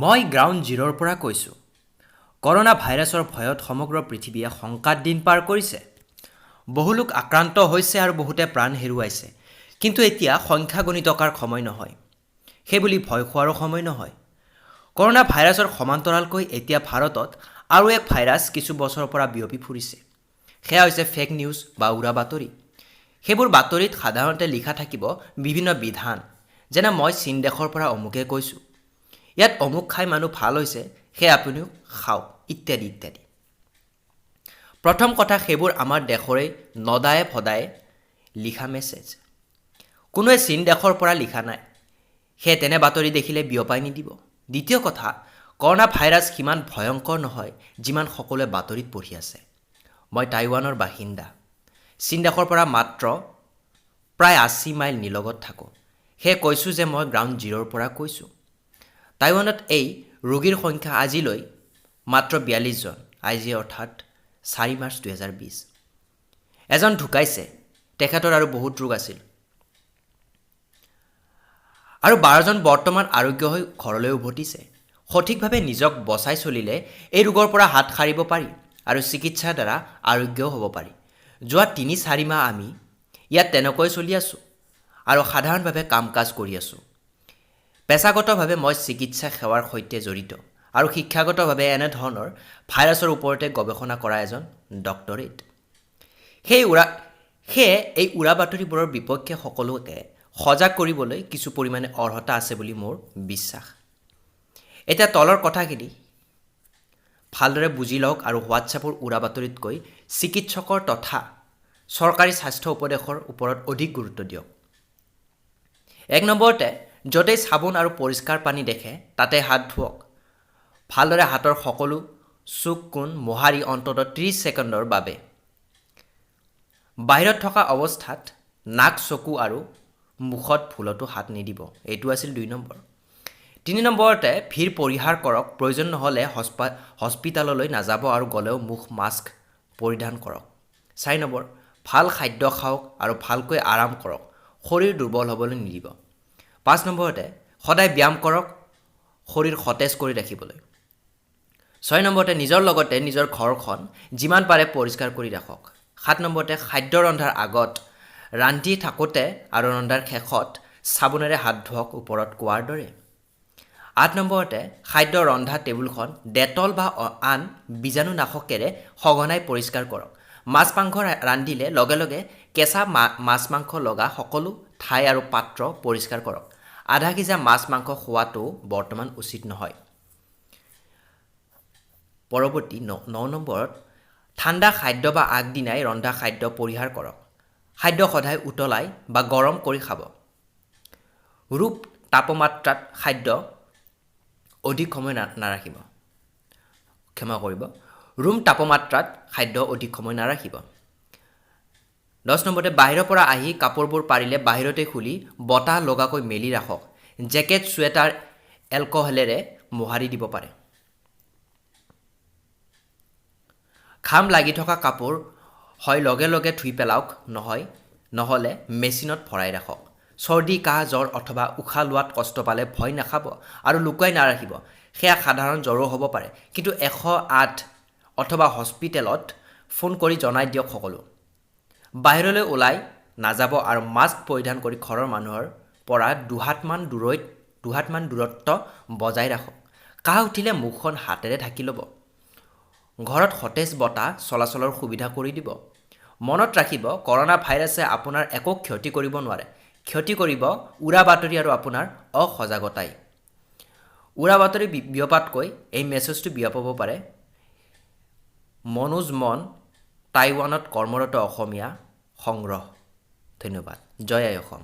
মই গ্ৰাউণ্ড জিৰ'ৰ পৰা কৈছোঁ। কৰোনা ভাইৰাছৰ ভয়ত সমগ্ৰ পৃথিৱীয়ে শংকাত দিন পাৰ কৰিছে। বহু লোক আক্ৰান্ত হৈছে আৰু বহুতে প্ৰাণ হেৰুৱাইছে। কিন্তু এতিয়া সংখ্যা গণি থকাৰ সময় নহয়। সেইবুলি ভয় খোৱাৰো সময় নহয়। কৰোনা ভাইৰাছৰ সমান্তৰালকৈ এতিয়া ভাৰতত আৰু এক ভাইৰাছ কিছু বছৰৰ পৰা বিয়পি ফুৰিছে। সেয়া হৈছে ফেক নিউজ বা উৰা বাতৰি। সেইবোৰ বাতৰিত সাধাৰণতে লিখা থাকিব বিভিন্ন বিধান, যেনে মই চীন দেশৰ পৰা অমুকে কৈছোঁ, ইয়াত অমুক খাই মানুহ ভাল হৈছে, সেয়ে আপুনিও খাওক, ইত্যাদি ইত্যাদি। প্ৰথম কথা, সেইবোৰ আমাৰ দেশৰে নদায়ে ভদায়ে লিখা মেছেজ। কোনোৱে চীন দেশৰ পৰা লিখা নাই, সেয়ে তেনে বাতৰি দেখিলে বিয়পাই নিদিব। দ্বিতীয় কথা, কৰোনা ভাইৰাছ সিমান ভয়ংকৰ নহয় যিমান সকলোৱে বাতৰিত পঢ়ি আছে। মই টাইৱানৰ বাসিন্দা। চীন দেশৰ পৰা মাত্ৰ প্ৰায় ৮০ মাইল নিলগত থাকোঁ। সেয়ে কৈছোঁ যে মই গ্ৰাউণ্ড জিৰ'ৰ পৰা কৈছোঁ। টাইৱানত এই ৰোগীৰ সংখ্যা আজিলৈ মাত্ৰ ৪২ জন, আজি অৰ্থাৎ ৪ মাৰ্চ ২০২০। এজন ঢুকাইছে, তেখেতৰ আৰু বহুত ৰোগ আছিল। আৰু ১২জন বৰ্তমান আৰোগ্য হৈ ঘৰলৈ উভতিছে। সঠিকভাৱে নিজক বচাই চলিলে এই ৰোগৰ পৰা হাত সাৰিব পাৰি আৰু চিকিৎসাৰ দ্বাৰা আৰোগ্যও হ'ব পাৰি। যোৱা ৩-৪ মাহ আমি ইয়াত তেনেকৈ চলি আছোঁ আৰু সাধাৰণভাৱে কাম কাজ কৰি আছোঁ। পেছাগতভাৱে মই চিকিৎসা সেৱাৰ সৈতে জড়িত আৰু শিক্ষাগতভাৱে এনেধৰণৰ ভাইৰাছৰ ওপৰতে গৱেষণা কৰা এজন ডক্টৰেট। সেয়ে এই উৰা বাতৰিবোৰৰ বিপক্ষে সকলোকে সজাগ কৰিবলৈ কিছু পৰিমাণে অৰ্হতা আছে বুলি মোৰ বিশ্বাস। এতিয়া তলৰ কথাখিনি ভালদৰে বুজি লওক আৰু হোৱাটছএপৰ উৰা বাতৰিতকৈ চিকিৎসকৰ তথা চৰকাৰী স্বাস্থ্য উপদেশৰ ওপৰত অধিক গুৰুত্ব দিয়ক। ১ নম্বৰতে, য'তেই চাবোন আৰু পৰিষ্কাৰ পানী দেখে তাতে হাত ধুৱক। ভালদৰে হাতৰ সকলো চুক কোণ মোহাৰি অন্ততঃ ৩০ ছেকেণ্ডৰ বাবে বাহিৰত থকা অৱস্থাত নাক, চকু আৰু মুখত ভুলতো হাত নিদিব। এইটো আছিল ২ নম্বৰ। ৩ নম্বৰতে, ভিৰ পৰিহাৰ কৰক, প্ৰয়োজন নহ'লে হস্পিটাললৈ নাযাব আৰু গ'লেও মুখ মাস্ক পৰিধান কৰক। ৪ নম্বৰ, ভাল খাদ্য খাওক আৰু ভালকৈ আৰাম কৰক, শৰীৰ দুৰ্বল হ'বলৈ নিদিব। ৫ নম্বৰতে, সদায় ব্যায়াম কৰক শৰীৰ সতেজ কৰি ৰাখিবলৈ। ৬ নম্বৰতে, নিজৰ লগতে নিজৰ ঘৰখন যিমান পাৰে পৰিষ্কাৰ কৰি ৰাখক। ৭ নম্বৰতে, খাদ্য ৰন্ধাৰ আগত, ৰান্ধি থাকোঁতে আৰু ৰন্ধাৰ শেষত চাবোনেৰে হাত ধুৱক ওপৰত কোৱাৰ দৰে। ৮ নম্বৰতে, খাদ্য ৰন্ধা টেবুলখন ডেটল বা আন বীজাণুনাশকেৰে সঘনাই পৰিষ্কাৰ কৰক। মাছ মাংস ৰান্ধিলে লগে লগে কেঁচা মাছ মাংস লগা সকলো ঠাই আৰু পাত্ৰ পৰিষ্কাৰ কৰক। আধা সিজা মাছ মাংস খোৱাটো বৰ্তমান উচিত নহয়। পৰৱৰ্তী ৯ নম্বৰত, ঠাণ্ডা খাদ্য বা আগদিনাই ৰন্ধা খাদ্য পৰিহাৰ কৰক। খাদ্য সদায় উতলাই বা গৰম কৰি খাব। ৰুম তাপমাত্ৰাত খাদ্য অধিক সময় নাৰাখিব। ৰুম তাপমাত্ৰাত খাদ্য অধিক সময় নাৰাখিব। ১০ নম্বৰতে, বাহিৰৰ পৰা আহি কাপোৰবোৰ পাৰিলে বাহিৰতে খুলি বতাহ লগাকৈ মেলি ৰাখক। জেকেট, ছুৱেটাৰ এলকহলেৰে মোহাৰি দিব পাৰে। ঘাম লাগি থকা কাপোৰ হয় লগে লগে ধুই পেলাওক, নহ'লে মেচিনত ভৰাই ৰাখক। চৰ্দি, কাহ, জ্বৰ অথবা উশাহ লোৱাত কষ্ট পালে ভয় নাখাব আৰু লুকুৱাই নাৰাখিব। সেয়া সাধাৰণ জ্বৰো হ'ব পাৰে, কিন্তু ১০৮ অথবা হস্পিটেলত ফোন কৰি জনাই দিয়ক সকলো। বাহিৰলৈ ওলাই নাযাব আৰু মাস্ক পৰিধান কৰি ঘৰৰ মানুহৰ পৰা দুহাতমান দূৰত্ব বজাই ৰাখক। কাহ উঠিলে মুখখন হাতেৰে ঢাকি ল'ব। ঘৰত সতেজ বতাহ চলাচলৰ সুবিধা কৰি দিব। মনত ৰাখিব, কৰোনা ভাইৰাছে আপোনাৰ একো ক্ষতি কৰিব নোৱাৰে। ক্ষতি কৰিব উৰা বাতৰি আৰু আপোনাৰ অসজাগতাই। উৰা বাতৰি বিয়পাতকৈ এই মেছেজটো বিয়পাব পাৰে। মনোজ মন, টাইৱানত কৰ্মৰত অসমীয়া সংগ্ৰহ। ধন্যবাদ। জয় আই অসম।